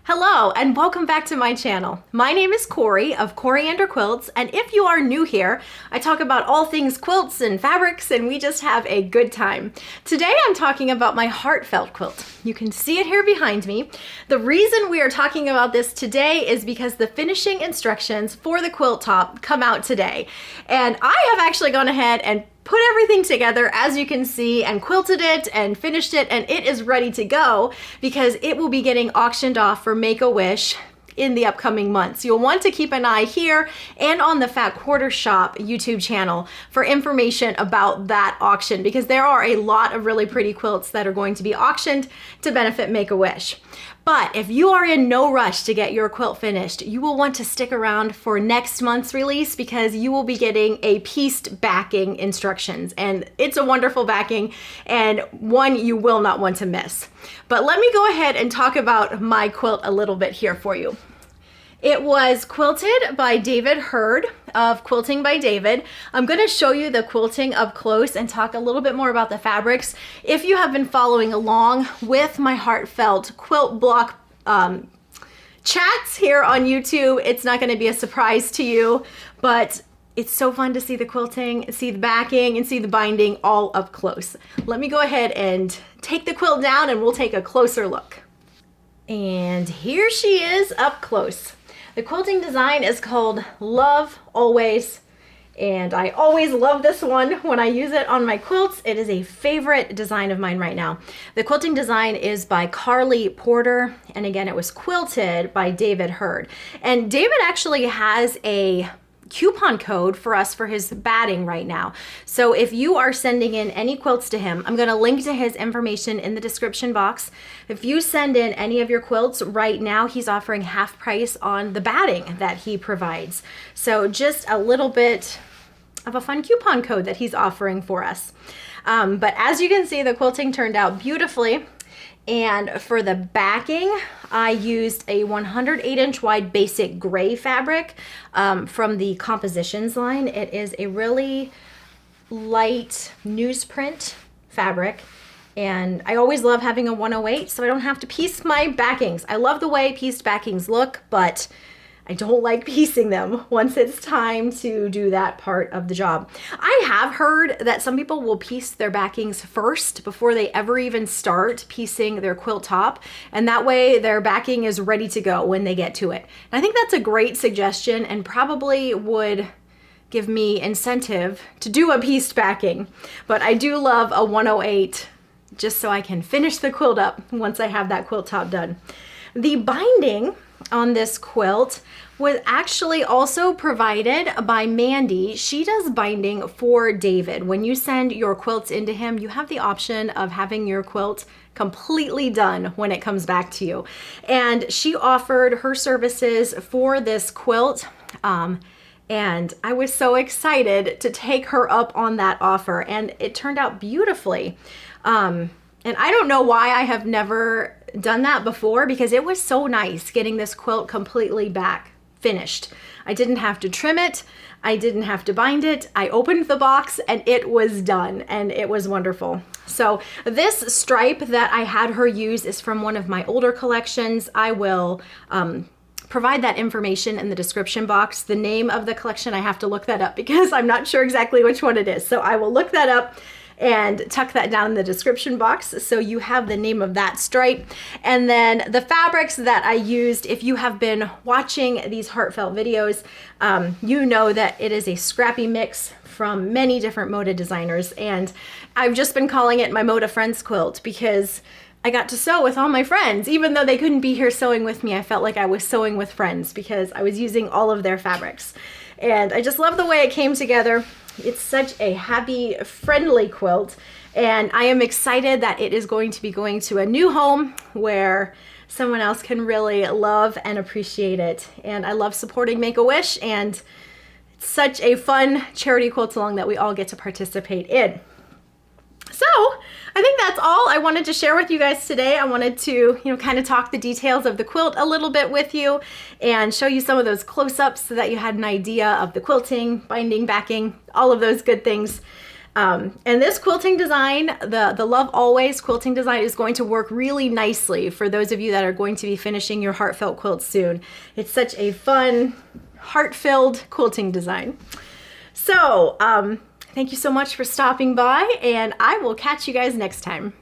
Hello and welcome back to my channel. My name is Cori of Coriander Quilts, and if you are new here, I talk about all things quilts and fabrics, and we just have a good time. Today I'm talking about my Heartfelt quilt. You can see it here behind me. The reason we are talking about this today is because the finishing instructions for the quilt top come out today. And I have actually gone ahead and put everything together, as you can see, and quilted it and finished it, and it is ready to go because it will be getting auctioned off for Make-A-Wish in the upcoming months. You'll want to keep an eye here and on the Fat Quarter Shop YouTube channel for information about that auction, because there are a lot of really pretty quilts that are going to be auctioned to benefit Make-A-Wish. But if you are in no rush to get your quilt finished, you will want to stick around for next month's release because you will be getting a pieced backing instructions, and it's a wonderful backing and one you will not want to miss. But let me go ahead and talk about my quilt a little bit here for you. It was quilted by David Hurd of Quilting by David. I'm going to show you the quilting up close and talk a little bit more about the fabrics. If you have been following along with my Heartfelt quilt block chats here on YouTube, it's not going to be a surprise to you, but it's so fun to see the quilting, see the backing, and see the binding all up close. Let me go ahead and take the quilt down and we'll take a closer look. And here she is up close. The quilting design is called Love Always, and I always love this one when I use it on my quilts. It is a favorite design of mine right now. The quilting design is by Carly Porter, and again, it was quilted by David Hurd. And David actually has a coupon code for us for his batting right now. So if you are sending in any quilts to him, I'm going to link to his information in the description box. If you send in any of your quilts right now, he's offering half price on the batting that he provides. So just a little bit of a fun coupon code that he's offering for us. But as you can see, the quilting turned out beautifully. And for the backing, I used a 108-inch wide basic gray fabric from the Compositions line. It is a really light newsprint fabric, and I always love having a 108 so I don't have to piece my backings. I love the way pieced backings look, but I don't like piecing them once it's time to do that part of the job. I have heard that some people will piece their backings first before they ever even start piecing their quilt top, and that way their backing is ready to go when they get to it. And I think that's a great suggestion and probably would give me incentive to do a pieced backing. But I do love a 108 just so I can finish the quilt up once I have that quilt top done. The binding on this quilt was actually also provided by Mandy. She does binding for David. When you send your quilts into him, you have the option of having your quilt completely done when it comes back to you. And she offered her services for this quilt. And I was so excited to take her up on that offer, and it turned out beautifully. And I don't know why I have never done that before, because it was so nice getting this quilt completely back finished. I didn't have to trim it. I didn't have to bind it. I opened the box and it was done, and it was wonderful. So this stripe that I had her use is from one of my older collections. I will provide that information in the description box. The name of the collection, I have to look that up because I'm not sure exactly which one it is. So I will look that up and tuck that down in the description box so you have the name of that stripe. And then the fabrics that I used, if you have been watching these Heartfelt videos, you know that it is a scrappy mix from many different Moda designers, and I've just been calling it my Moda Friends quilt because I got to sew with all my friends. Even though they couldn't be here sewing with me, I felt like I was sewing with friends because I was using all of their fabrics. And I just love the way it came together. It's such a happy, friendly quilt, and I am excited that it is going to be going to a new home where someone else can really love and appreciate it. And I love supporting Make-A-Wish, and it's such a fun charity quilt along that we all get to participate in. So I think that's all I wanted to share with you guys today. I wanted to, kind of talk the details of the quilt a little bit with you and show you some of those close-ups so that you had an idea of the quilting, binding, backing, all of those good things. And this quilting design, the Love Always quilting design, is going to work really nicely for those of you that are going to be finishing your heartfelt quilts soon. It's such a fun, heart-filled quilting design. So thank you so much for stopping by, and I will catch you guys next time.